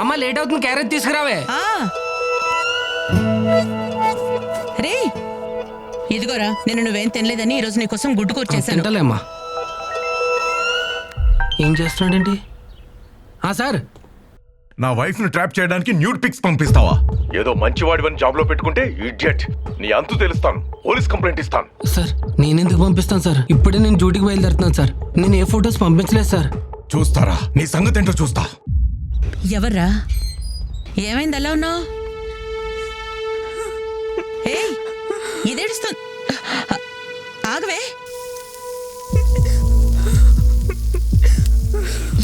అమ్మ లేట్ అవుతుంది, క్యారెట్ తీసుకురావే. రే ఇదిగోరా, నేను నువ్వేం తినలేదని ఈరోజు నీకోసం గుడ్డు కూర చేశాను. తింటలే అమ్మా. ఏం చేస్తున్నాడేంటి? సార్, నా వైఫ్ ను ట్రాప్ చేయడానికి న్యూడ్ పిక్స్ పంపిస్తావా? ఏదో మంచివాడివని జాబ్ లో పెట్టుకుంటే ఇడియట్. నీ అంతు తెలుస్తాను, పోలీస్ కంప్లైంట్ ఇస్తాను. సార్ నేనెందుకు పంపిస్తాను సార్? ఇప్పుడే నేను డ్యూటీకి బయలుదేరుతున్నాను సార్. నేను ఏ ఫొటోస్ పంపించలేదు సార్. చూస్తారా నీ సంగతి ఏంటో చూస్తా. ఎవర్రా? ఏమైంది అలా ఉన్నావు? ఇదేడుస్తుంది. ఆగవే,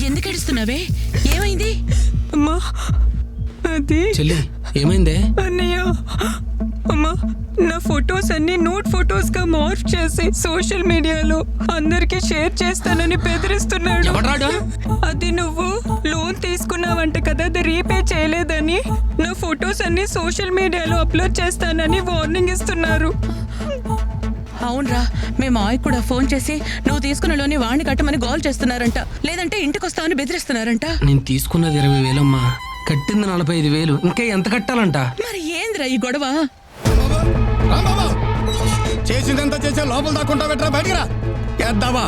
ఎందుకు ఏడుస్తున్నావే? ఏమైంది? అమ్మా అది చెల్లి ఏమైందే? అన్నయ్య, అమ్మా నా ఫొటోస్ అన్ని నోట్ ఫొటోస్ గా మార్ఫ్ చేసి సోషల్ మీడియాలో అందరికి షేర్ చేస్తానని బెదిరిస్తున్నాడు. ఎవడ్రాడు? అది నువ్వు లోన్ తీసుకున్నావంట కదా, అది రీపే చేయలేదని నా ఫొటోస్ అన్ని సోషల్ మీడియాలో అప్లోడ్ చేస్తానని వార్నింగ్ ఇస్తున్నారు. అవునరా, మీ మావయ్య కూడా ఫోన్ చేసి నువ్వు తీసుకున్న లోని వాణ్ణి కట్టమని గోల్ చేస్తున్నారంట, లేదంటే ఇంటికి వస్తామని బెదిరిస్తున్నారంట. నేను తీసుకున్నది 20,000 అమ్మా, కట్టింది 45,000. ఇంకా ఎంత కట్టాలంట? మరి ఏందిరా ఈ గొడవ? చేసిందంతా చేసే లోపల దాక్కుంటా పెట్టరా, బయటికి రా. ఎద్దావా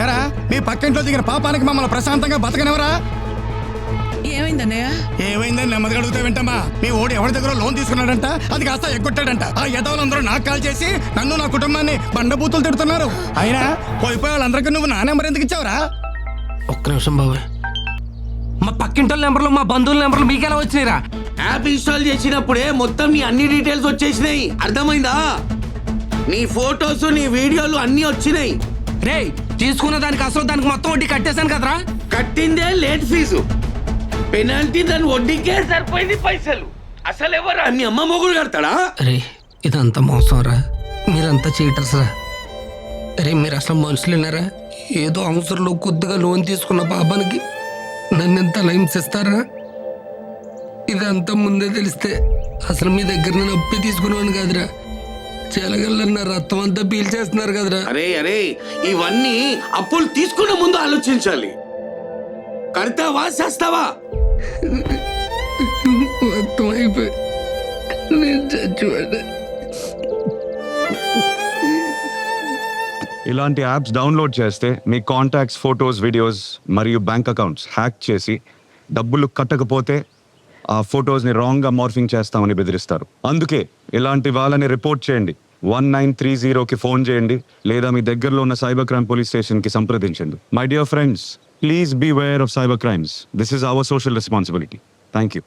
ఎరా, మీ పక్కింట్లో దిగిన పాపానికి మమ్మల్ని ప్రశాంతంగా బతకనివరా? ఏమైందన్నయ్య? ఏమైందని నెమ్మదిగా అడుగుతా వింటమ్మా. మీ ఓడి ఎవరి దగ్గర లోన్ తీసుకున్నాడంట, అది కాస్త ఎగ్గొట్టాడంట. ఆ యదవులందరూ నాకు కాల్ చేసి నన్ను నా కుటుంబాన్ని బండబూతులు తిడుతున్నారు. అయినా పోయిపోయి వాళ్ళందరికీ నువ్వు నా నెంబర్ ఎందుకు ఇచ్చావురా? ఒక్క నిమిషం బాబాయ్, మా పక్కింటి నెంబర్లు మా బంధువుల నెంబర్లు మీకెలా వచ్చినాయిరా? యాప్ ఇన్స్టాల్ చేసినప్పుడే మొత్తం నీ అన్ని డీటెయిల్స్ వచ్చేసినాయి, అర్థమైందా? నీ ఫోటోస్ నీ వీడియోలు అన్ని వచ్చినాయి. రే తీసుకున్న దానికి అసలు దానికి మొత్తం వడ్డీ కట్టేశాను కదరా. కట్టిందే లేట్ ఫీజు, పెనాల్టీ దాని వడ్డీకే సరిపోయింది పైసలు. అసలు ఎవరా మీ అమ్మ మొగుడు కడతాడా? రే ఇదంతా మోసం రా, మీరంతా చీటర్స్ రా. రే మీరు అసలు మనుషులేనారా? ఏదో అవసరంలో కొద్దిగా లోన్ తీసుకున్న పాపానికి నన్ను ఎంత హింసిస్తారా? ఇదంతా ముందే తెలిస్తే అసలు మీ దగ్గర నేను అప్పి తీసుకునేవాడిని కాదురా. చెలగల్లన్న రక్తం అంతా పీల్చేస్తున్నారు కదరా. అరే అరే, ఇవన్నీ అప్పులు తీసుకునే ముందు ఆలోచించాలి. కడతావా చేస్తావా? మొత్తం అయిపోయి నేను చచ్చిపోయా. ఇలాంటి యాప్స్ డౌన్లోడ్ చేస్తే మీ కాంటాక్ట్స్, ఫొటోస్, వీడియోస్ మరియు బ్యాంక్ అకౌంట్స్ హ్యాక్ చేసి డబ్బులు కట్టకపోతే ఆ ఫొటోస్ని రాంగ్గా మార్ఫింగ్ చేస్తామని బెదిరిస్తారు. అందుకే ఇలాంటి వాళ్ళని రిపోర్ట్ చేయండి. 1930కి ఫోన్ చేయండి, లేదా మీ దగ్గరలో ఉన్న సైబర్ క్రైమ్ పోలీస్ స్టేషన్కి సంప్రదించండి. My dear friends, please be aware of cyber crimes. This is our social responsibility. Thank you.